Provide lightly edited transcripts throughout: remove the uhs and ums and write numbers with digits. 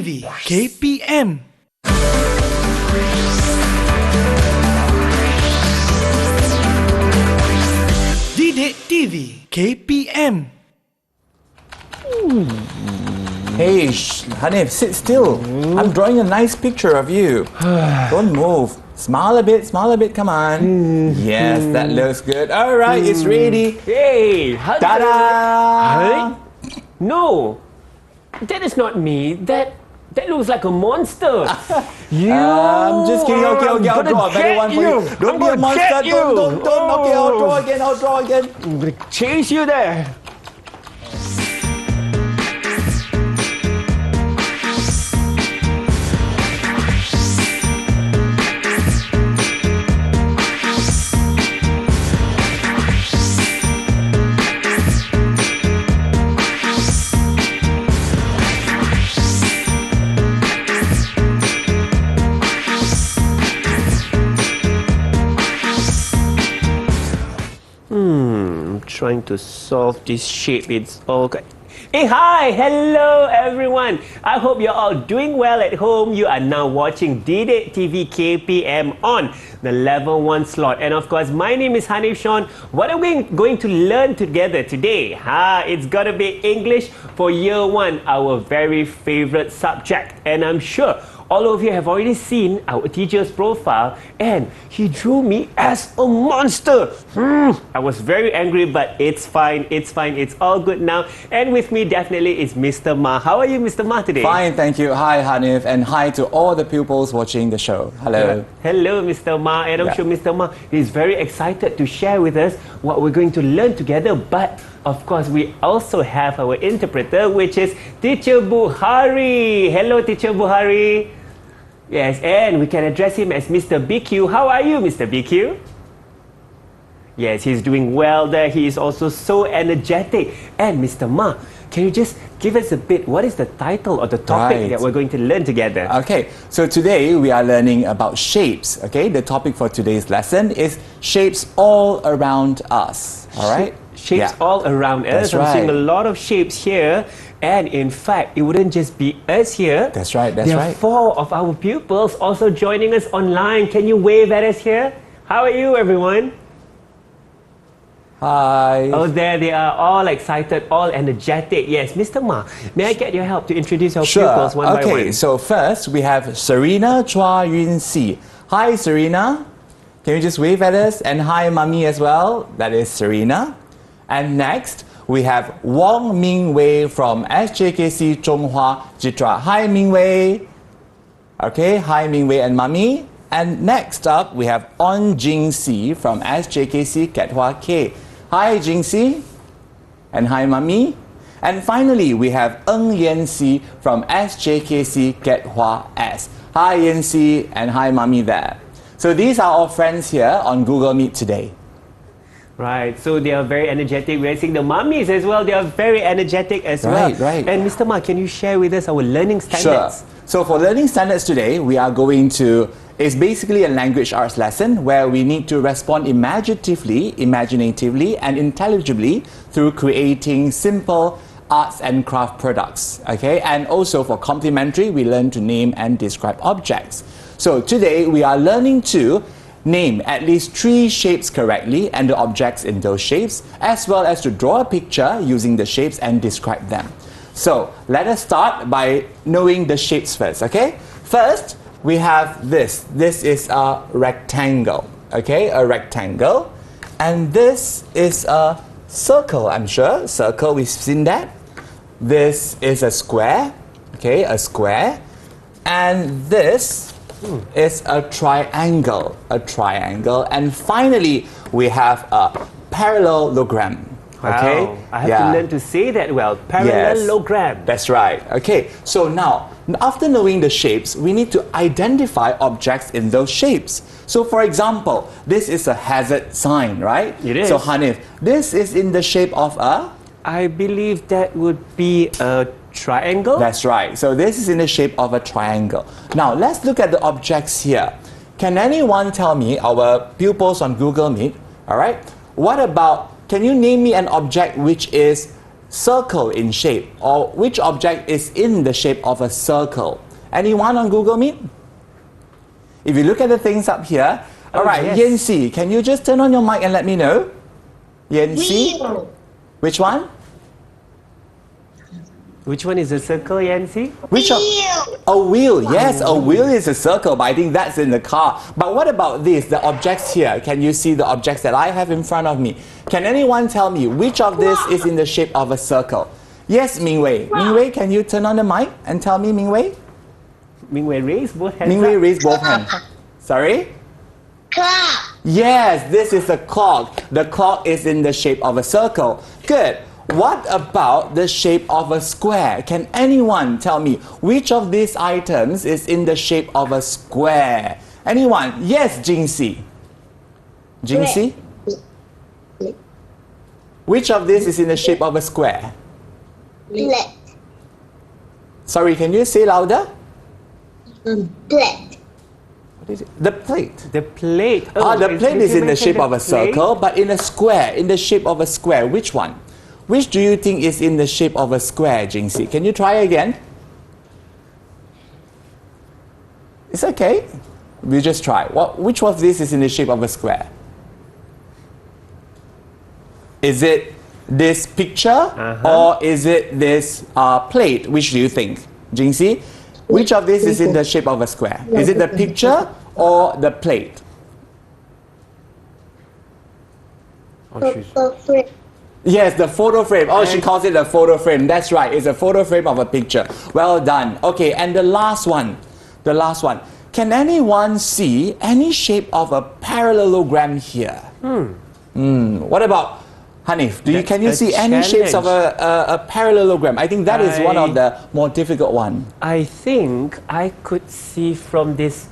TV KPM. Didik TV KPM. Hey, Hanif, sit still. I'm drawing a nice picture of you. Don't move. Smile a bit, come on. Yes, that looks good. All right, it's ready. Hey, Ta-da! Hey? No, that is not me. That looks like a monster. I'm just kidding. Okay, I'll draw a better one for you. Don't be a monster. Don't. Okay, I'll draw again. I'm gonna chase you there. Trying to solve this shape. It's all good. Hey, hi, hello everyone. I hope you're all doing well at home. You are now watching Didik TV KPM on the level 1 slot. And of course, my name is Hanif Sean. What are we going to learn together today? It's gotta be English for year 1, our very favorite subject. And I'm sure all of you have already seen our teacher's profile, and he drew me as a monster. I was very angry, but it's fine, it's all good now. And with me definitely is Mr. Mah. How are you, Mr. Mah, today? Fine, thank you. Hi, Hanif, and hi to all the pupils watching the show. Hello. Hello, Mr. Mah, and I'm sure Mr. Mah is very excited to share with us what we're going to learn together. But of course, we also have our interpreter, which is Teacher Buhari. Hello, Teacher Buhari. Yes, and we can address him as Mr. BQ. How are you, Mr. BQ? Yes, he's doing well there. He is also so energetic. And Mr. Mah, can you just give us a bit, what is the title or the topic that we're going to learn together? Okay, so today we are learning about shapes. Okay, the topic for today's lesson is shapes all around us. All right? Shapes all around us. That's right. I'm seeing a lot of shapes here. And in fact, it wouldn't just be us here. That's right, there are 4 of our pupils also joining us online. Can you wave at us here? How are you, everyone? Hi. Oh, there they are, all excited, all energetic. Yes, Mr. Mah, may I get your help to introduce our pupils one by one? Okay, so first we have Serena Chua Yun Si. Hi, Serena. Can you just wave at us? And hi, Mummy as well. That is Serena. And next, we have Wong Ming Wei from SJKC Zhonghua Jitra. Hi, Ming Wei. Okay, hi, Ming Wei and Mummy. And next up, we have On Jing Si from SJKC Ketua K. Hi, Jing Si. And hi, Mummy. And finally, we have Ng Yen Si from SJKC Ketua S. Hi, Yen Si, and hi, Mummy there. So these are our friends here on Google Meet today. Right, so they are very energetic. We're seeing the mummies as well. They are very energetic as well. Right. And Mr. Mah, can you share with us our learning standards? Sure. So for learning standards today, we are going to, it's basically a language arts lesson where we need to respond imaginatively, and intelligibly through creating simple arts and craft products. Okay, and also for complementary, we learn to name and describe objects. So today we are learning to name at least 3 shapes correctly and the objects in those shapes, as well as to draw a picture using the shapes and describe them. So let us start by knowing the shapes first, okay? First, we have this. This is a rectangle, okay? A rectangle. And this is a circle, I'm sure. Circle, we've seen that. This is a square, okay? A square. And this is a triangle, and finally we have a parallelogram. Okay, wow. I have to learn to say that well. Parallelogram. Yes, that's right. Okay, so now after knowing the shapes, we need to identify objects in those shapes. So for example, this is a hazard sign, right? It is. So Hanif, this is in the shape of a? I believe that would be a triangle? That's right. So this is in the shape of a triangle. Now let's look at the objects here. Can anyone tell me, our pupils on Google Meet, all right, what about, can you name me an object which is circle in shape, or which object is in the shape of a circle? Anyone on Google Meet? If you look at the things up here, all right, yes. Yancy, can you just turn on your mic and let me know? Yancy? Wheel. Which one? Which one is a circle, Yancy? Which Wheel. A wheel, yes, a wheel is a circle, but I think that's in the car. But what about this, the objects here? Can you see the objects that I have in front of me? Can anyone tell me which of this is in the shape of a circle? Yes, Mingwei. Mingwei, can you turn on the mic and tell me, Mingwei? Mingwei, raise both hands Mingwei, up. raise both hands. Sorry? Clock. Yes, this is a clock. The clock is in the shape of a circle. Good. What about the shape of a square? Can anyone tell me which of these items is in the shape of a square? Anyone? Yes, Jinxie. Jinxie? Which of these is in the shape of a square? Plate. Sorry, can you say louder? Plate. What is it? The plate. The plate. The plate is in the shape of a plate? circle, but in a square, in the shape of a square. Which one? Which do you think is in the shape of a square, Jinxie? Can you try again? It's okay. We just try. Which of these is in the shape of a square? Is it this picture or is it this plate? Which do you think, Jinxie? Which of these is in the shape of a square? Is it the picture or the plate? Yes, the photo frame. Oh, she calls it a photo frame. That's right. It's a photo frame of a picture. Well done. Okay, and the last one. The last one. Can anyone see any shape of a parallelogram here? What about Hanif? Can you see any shapes of a parallelogram? I think that is one of the more difficult one. I think I could see from this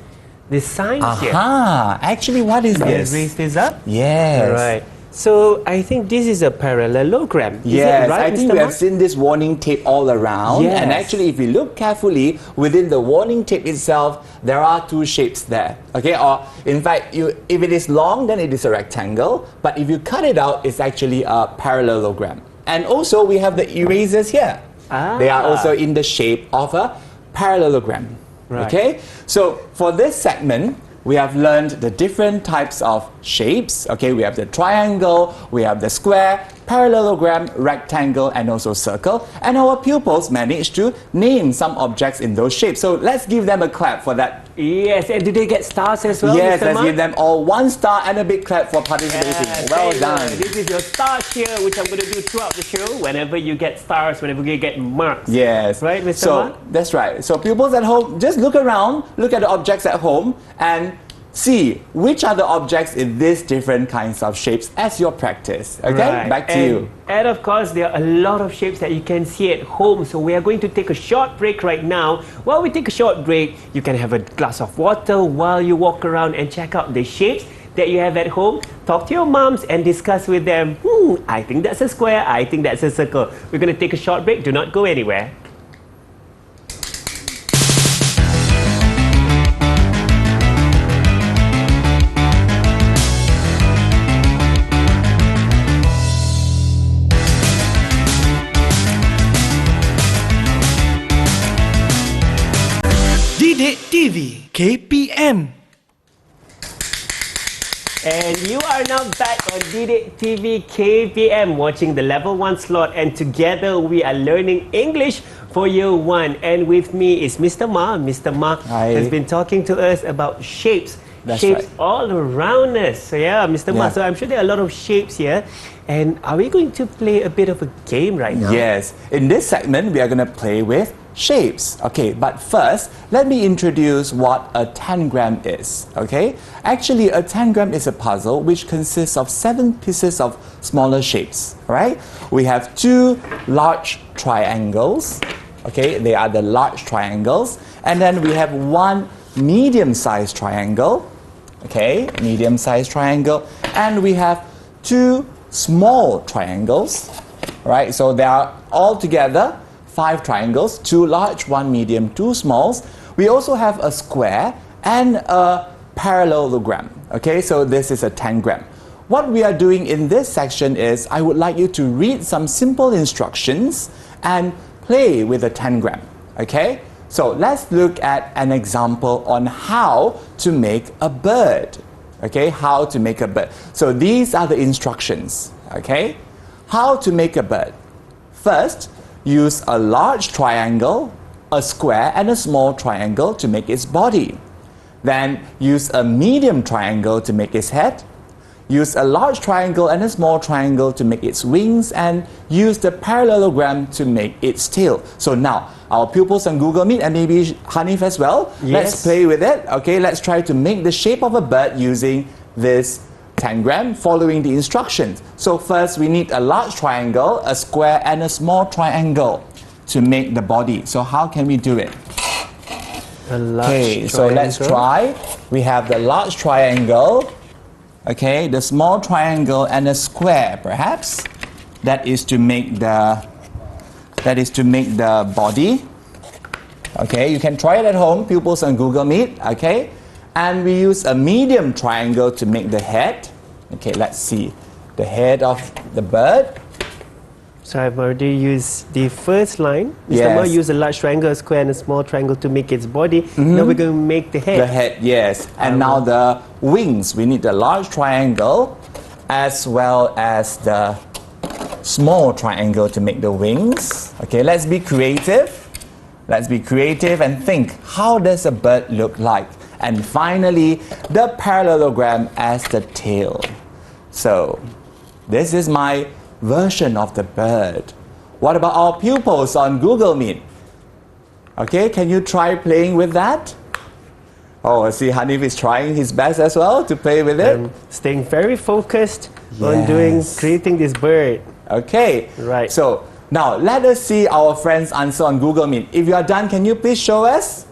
sign here. Aha! Actually, what is Can you this? raise this up? Yes. Right. So I think this is a parallelogram. Is Yes, it right, I think Mr. we have Mark? seen this warning tape all around. Yes. And actually, if you look carefully, within the warning tape itself, there are two shapes there. Okay, or in fact, if it is long, then it is a rectangle. But if you cut it out, it's actually a parallelogram. And also, we have the erasers here. They are also in the shape of a parallelogram. Right. Okay, so for this segment, we have learned the different types of shapes. Okay, we have the triangle, we have the square, parallelogram, rectangle, and also circle. And our pupils managed to name some objects in those shapes. So let's give them a clap for that. Yes, and do they get stars as well, Yes, Mr. let's Mark? give them all 1 star and a big clap for participating. Yes, Well very done. good. This is your star cheer, which I'm going to do throughout the show. Whenever you get stars, whenever you get marks. Yes. Right, Mr. So Mark? that's right. So pupils at home, just look around, look at the objects at home, and see which are the objects in these different kinds of shapes as your practice. Okay, Right. back to and, you. And of course, there are a lot of shapes that you can see at home. So we are going to take a short break right now. While we take a short break, you can have a glass of water while you walk around and check out the shapes that you have at home. Talk to your moms and discuss with them. I think that's a square. I think that's a circle. We're going to take a short break. Do not go anywhere. Didik TV KPM. And you are now back on Didik TV KPM watching the level 1 slot, and together we are learning English for year 1. And with me is Mr. Ma. Mr. Ma Hi. has been talking to us about shapes. That's shapes right. all around us. So yeah, Mr. Ma, Yeah. so I'm sure there are a lot of shapes here. And are we going to play a bit of a game right now? Yes. In this segment, we are going to play with shapes. Okay, but first, let me introduce what a tangram is. Okay? Actually, a tangram is a puzzle which consists of 7 pieces of smaller shapes. Right? We have 2 large triangles. Okay, they are the large triangles. And then we have 1 medium-sized triangle. Okay, medium-sized triangle. And we have 2 small triangles. Right? So they are all together 5 triangles, 2 large, 1 medium, 2 smalls. We also have a square and a parallelogram. Okay, so this is a tangram. what we are doing in this section is I would like you to read some simple instructions and play with the tangram. Okay? So let's look at an example on how to make a bird. Okay? How to make a bird. So these are the instructions. Okay? How to make a bird. First, use a large triangle, a square, and a small triangle to make its body. Then use a medium triangle to make its head. Use a large triangle and a small triangle to make its wings, and use the parallelogram to make its tail. So now, our pupils on Google Meet and maybe Hanif as well, let's play with it. Okay, let's try to make the shape of a bird using this tangram following the instructions. So first we need a large triangle, a square, and a small triangle to make the body. So how can we do it? Okay, so let's try. We have the large triangle, okay, the small triangle, and a square perhaps. That is to make the body. Okay, you can try it at home, pupils on Google Meet. Okay, and we use a medium triangle to make the head. Okay, let's see the head of the bird. So I've already used the first line. Mr. Yes. Ma used a large triangle, a square, and a small triangle to make its body. Now we're going to make the head. The head, yes. And now the wings. We need the large triangle as well as the small triangle to make the wings. Okay, let's be creative. Let's be creative and think, how does a bird look like? And finally, the parallelogram as the tail. So, this is my version of the bird. What about our pupils on Google Meet? Okay, can you try playing with that? Oh, I see Hanif is trying his best as well to play with it. Staying very focused on Yes. creating this bird. Okay, Right. So now let us see our friends answer on Google Meet. If you are done, can you please show us?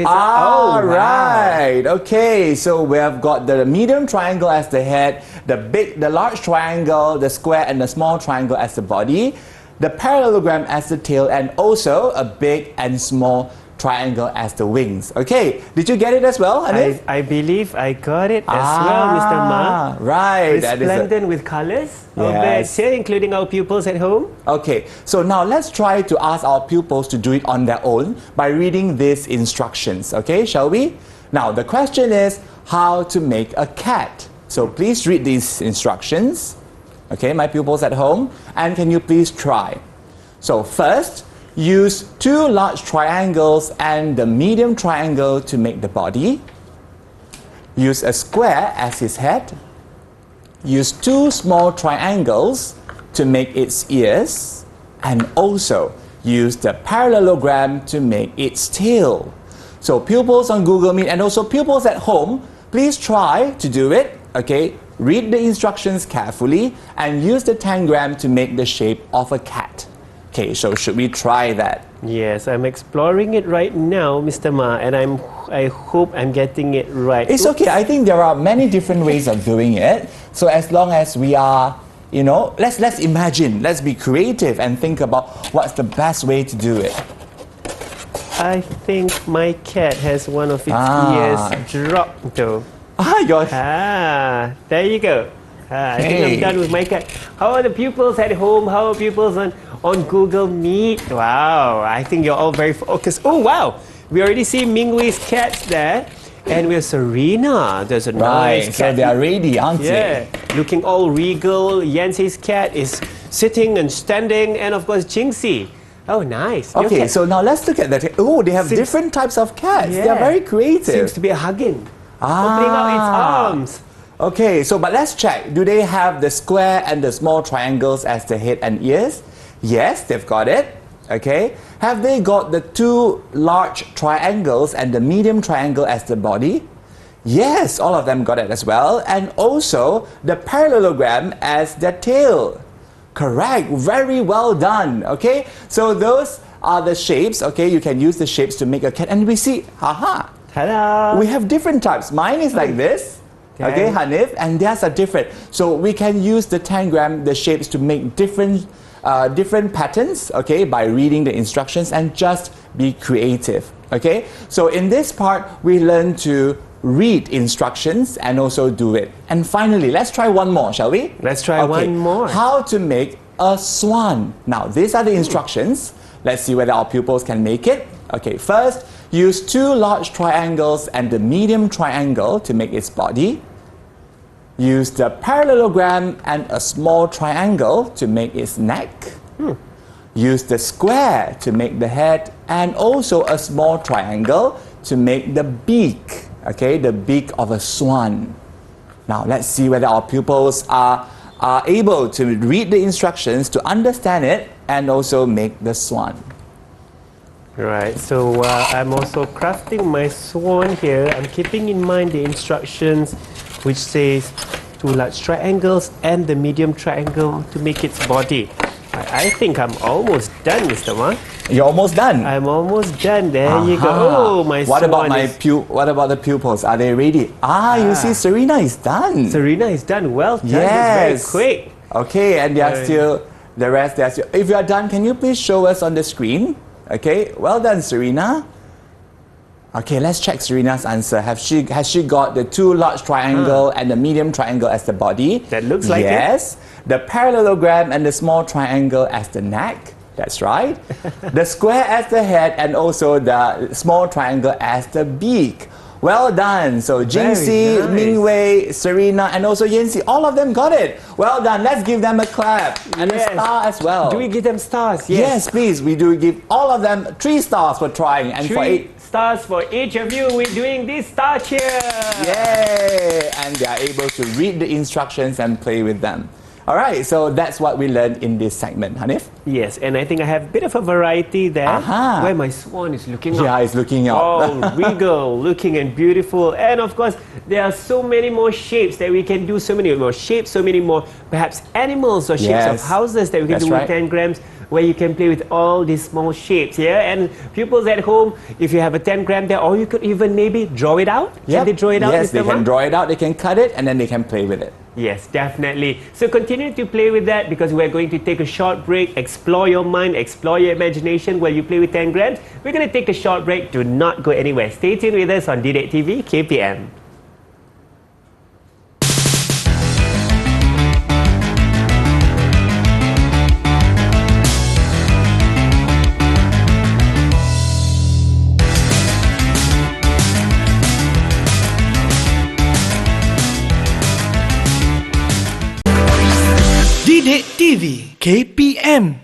All right. Okay, so we have got the medium triangle as the head, the large triangle, the square, and the small triangle as the body, the parallelogram as the tail, and also a big and small triangle as the wings. Okay, did you get it as well, Hanif? I believe I got it as well, Mr. Ma. Right. That is Resplendent with colors of Yes. birds here, including our pupils at home. Okay, so now let's try to ask our pupils to do it on their own by reading these instructions. Okay, shall we? Now, the question is how to make a cat. So please read these instructions. Okay, my pupils at home. And can you please try? So first, use two large triangles and the medium triangle to make the body. Use a square as his head. Use two small triangles to make its ears. And also use the parallelogram to make its tail. So pupils on Google Meet and also pupils at home, please try to do it. Okay, read the instructions carefully and use the tangram to make the shape of a cat. Okay, so should we try that? Yes, I'm exploring it right now, Mr. Ma, and I hope I'm getting it right. It's okay. I think there are many different ways of doing it. So as long as we are, let's imagine, let's be creative and think about what's the best way to do it. I think my cat has one of its ears dropped though. There you go. I think I'm done with my cat. How are the pupils at home? How are pupils on Google Meet? Wow, I think you're all very focused. Oh, wow. We already see Mingwei's cats there. And we have Serena. There's a nice cat. So they are ready, aren't they? Looking all regal. Yancy's cat is sitting and standing. And of course, Jinxie. Oh, nice. Your Okay, cat so now let's look at that. Oh, they have different types of cats. They are very creative. seems to be hugging. Opening out its arms. Okay, so but let's check. Do they have the square and the small triangles as the head and ears? Yes, they've got it. Okay. Have they got the two large triangles and the medium triangle as the body? Yes, all of them got it as well. And also the parallelogram as the tail. Correct. Very well done. Okay. So those are the shapes. Okay. You can use the shapes to make a cat. And we see, Ta-da! we have different types. Mine is like this. Okay, Hanif, and theirs are different. So we can use the tangram, the shapes, to make different patterns, okay, by reading the instructions and just be creative, okay? So in this part, we learn to read instructions and also do it. And finally, let's try one more, shall we? Let's try one more. How to make a swan. Now, these are the instructions. Let's see whether our pupils can make it. Okay, first, use two large triangles and the medium triangle to make its body. Use the parallelogram and a small triangle to make its neck. Use the square to make the head and also a small triangle to make the beak. Okay, the beak of a swan. Now, let's see whether our pupils are able to read the instructions to understand it and also make the swan. Right, so I'm also crafting my swan here. I'm keeping in mind the instructions which says two large triangles and the medium triangle to make its body. I think I'm almost done, Mr. Ma. You're almost done. I'm almost done. There you go. Oh, my What swan about is... what about the pupils? Are they ready? You see, Serena is done. Serena is done. Well done. Yes. It's very quick. Okay, and they are still the rest. They are still. If you are done, can you please show us on the screen? Okay, well done, Serena. Okay, let's check Serena's answer. Has she got the two large triangle and the medium triangle as the body? That looks like it. Yes. The parallelogram and the small triangle as the neck. That's right. The square as the head and also the small triangle as the beak. Well done. So Jinxie, nice. Mingwei, Serena, and also Yancy, all of them got it. Well done. Let's give them a clap and a star as well. Do we give them stars? Yes, please. We do give all of them 3 stars for trying and for 8. 3 stars for each of you. We're doing this star cheer. Yay! And they are able to read the instructions and play with them. All right, so that's what we learned in this segment, Hanif. Yes, and I think I have a bit of a variety there. Where my swan is looking up. Yeah, it's looking up. Oh, regal, looking and beautiful. And of course, there are so many more shapes that we can do, so many more shapes, so many more perhaps animals or shapes of houses that we can do with tangrams, where you can play with all these small shapes, And pupils at home, if you have a tangram there, or you could even maybe draw it out. Can they draw it out? Yes, they can draw it out, they can cut it, and then they can play with it. Yes, definitely. So continue to play with that because we're going to take a short break, explore your mind, explore your imagination while you play with tangrams. We're going to take a short break. Do not go anywhere. Stay tuned with us on Didik TV KPM. Didik TV KPM.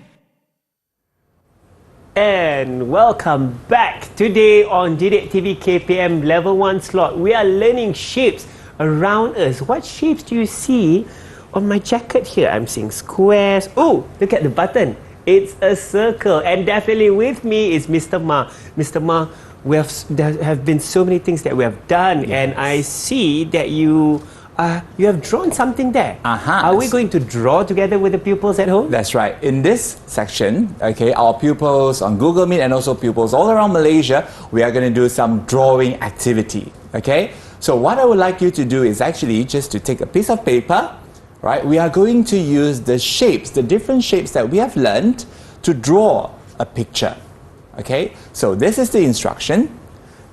And welcome back. Today on Didik TV KPM Level 1 slot, we are learning shapes around us. What shapes do you see on my jacket here? I'm seeing squares. Oh, look at the button. It's a circle. And definitely with me is Mr. Ma. Mr. Ma, there have been so many things that we have done. And I see that you have drawn something there. Are we going to draw together with the pupils at home? That's right. In this section, okay, our pupils on Google Meet and also pupils all around Malaysia, we are going to do some drawing activity. Okay? So what I would like you to do is actually just to take a piece of paper, right? We are going to use the shapes, the different shapes that we have learned to draw a picture. Okay? So this is the instruction.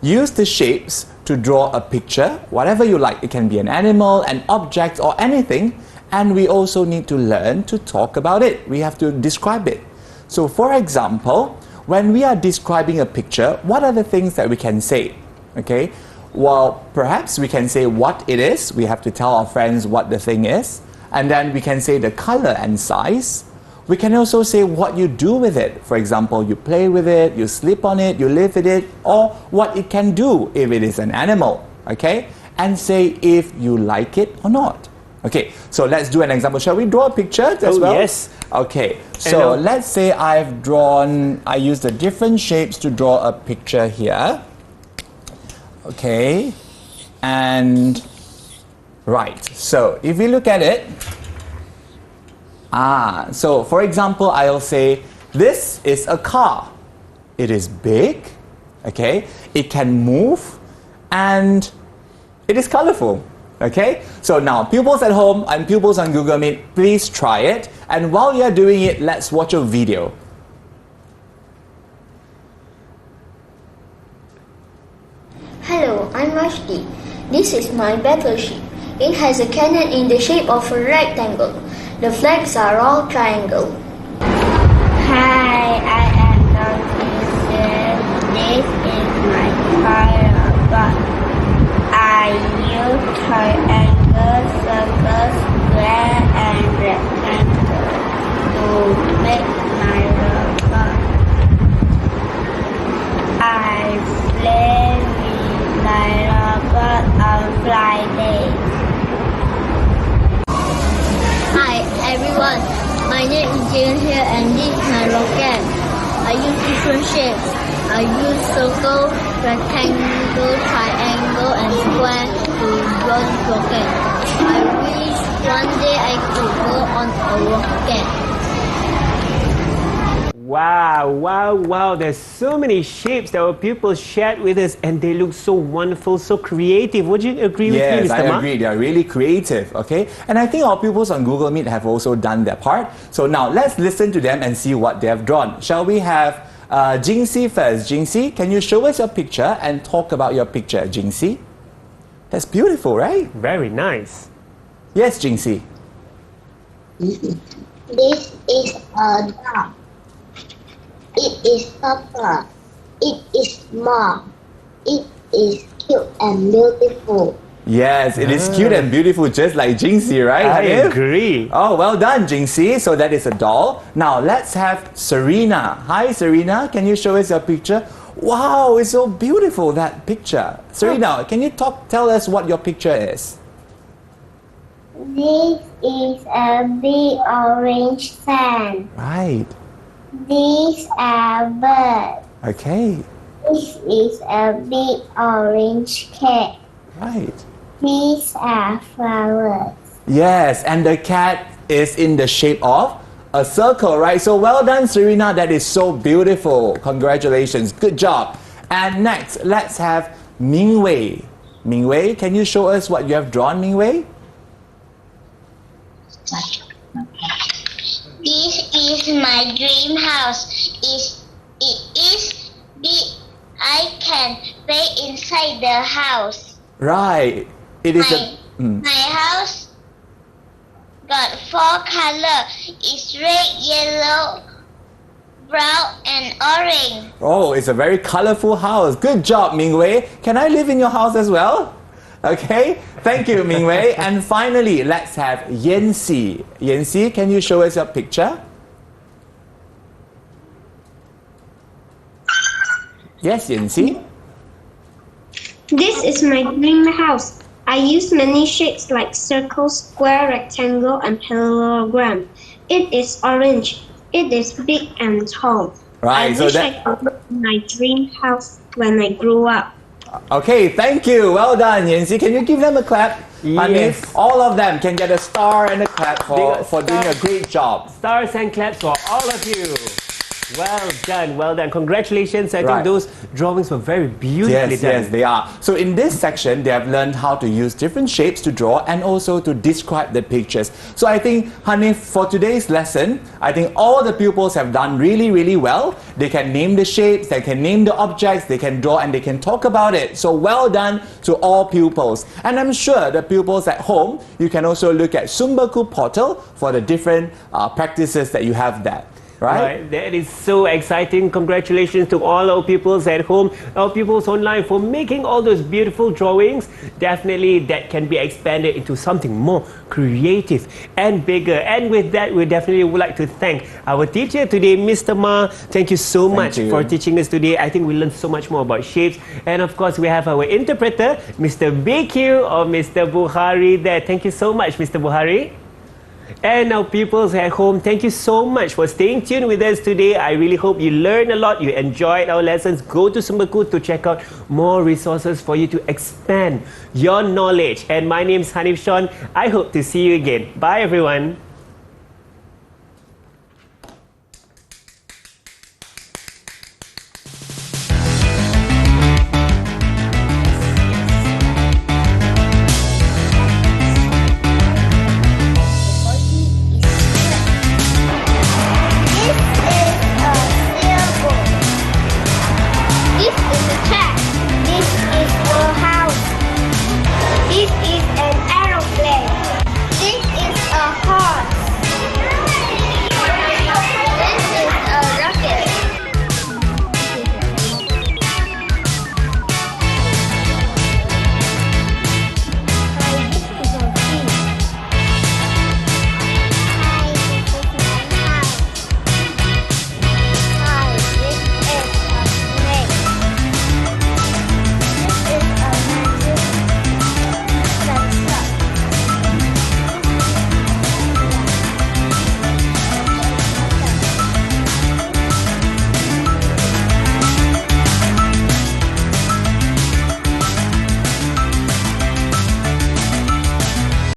Use the shapes to draw a picture, whatever you like. It can be an animal, an object, or anything. And we also need to learn to talk about it. We have to describe it. So for example, when we are describing a picture, what are the things that we can say? Okay? Well, perhaps we can say what it is. We have to tell our friends what the thing is. And then we can say the color and size. We can also say what you do with it. For example, you play with it, you sleep on it, you live with it, or what it can do if it is an animal. Okay? And say if you like it or not. Okay, so let's do an example. Shall we draw a picture as well? Yes. Okay, so let's say I use the different shapes to draw a picture here. Okay, and right, so if we look at it, so for example, I'll say, this is a car. It is big, okay? It can move, and it is colorful, okay? So now, pupils at home and pupils on Google Meet, please try it. And while you're doing it, let's watch a video. Hello, I'm Rushdie. This is my battleship. It has a cannon in the shape of a rectangle. The flags are all triangle. Hi, I am Nancy. This is my triangle. I use triangle, circle, square, and rectangle to make my robot. I play with my robot on Friday. Hi everyone, my name is Jian here and this is my rocket. I use different shapes. I use circle, rectangle, triangle and square to draw this rocket. I wish one day I could go on a rocket. Wow, wow, wow. There's so many shapes that our pupils shared with us and they look so wonderful, so creative. Would you agree with me, Yes, Mr. I Ma? agree. They are really creative, okay? And I think our pupils on Google Meet have also done their part. So now let's listen to them and see what they have drawn. Shall we have Jingxi first? Jingxi, can you show us your picture and talk about your picture, Jingxi? That's beautiful, right? Very nice. Yes, Jingxi. This is a dog. It is purple. It is small. It is cute and beautiful. Yes, it is cute and beautiful, just like Jingxi, right? I Hanif? agree. Oh, well done, Jingxi. So that is a doll. Now let's have Serena. Hi, Serena. Can you show us your picture? Wow, it's so beautiful, that picture. Serena, can you tell us what your picture is? This is a big orange fan. Right. These are birds. Okay. This is a big orange cake. Right. These are flowers. Yes, and the cat is in the shape of a circle, right? So well done, Serena. That is so beautiful. Congratulations. Good job. And next, let's have Mingwei. Mingwei, can you show us what you have drawn, Mingwei? This is my dream house. It is big. I can play inside the house. Right. It is My house got 4 colors. It's red, yellow, brown, and orange. Oh, it's a very colorful house. Good job, Mingwei. Can I live in your house as well? Okay. Thank you, Mingwei. And finally, let's have Yanxi. Yanxi, can you show us your picture? Yes, Yanxi. This is my dream house. I use many shapes like circle, square, rectangle, and parallelogram. It is orange. It is big and tall. Right, I so wish that- I could live in my dream house when I grow up. Okay, thank you. Well done, Yanxi. Can you give them a clap? Yes. Hanif? All of them can get a star and a clap got for doing a great job. Stars and claps for all of you. Well done, well done. Congratulations. I Right. think those drawings were very beautifully Yes, done. yes, they are. So in this section, they have learned how to use different shapes to draw and also to describe the pictures. So I think, Hanif, for today's lesson, I think all the pupils have done really, really well. They can name the shapes, they can name the objects, they can draw and they can talk about it. So well done to all pupils. And I'm sure the pupils at home, you can also look at Sumbaku portal for the different practices that you have there. Right? That is so exciting. Congratulations to all our pupils at home, our pupils online for making all those beautiful drawings. Definitely that can be expanded into something more creative and bigger. And with that, we definitely would like to thank our teacher today, Mr. Ma. Thank you so much you. for teaching us today. I think we learned so much more about shapes. And of course, we have our interpreter, Mr. Beak or Mr. Buhari there. Thank you so much, Mr. Buhari. And our pupils at home, thank you so much for staying tuned with us today. I really hope you learned a lot, you enjoyed our lessons. Go to Sumbaku to check out more resources for you to expand your knowledge. And my name is Hanif Sean. I hope to see you again. Bye everyone.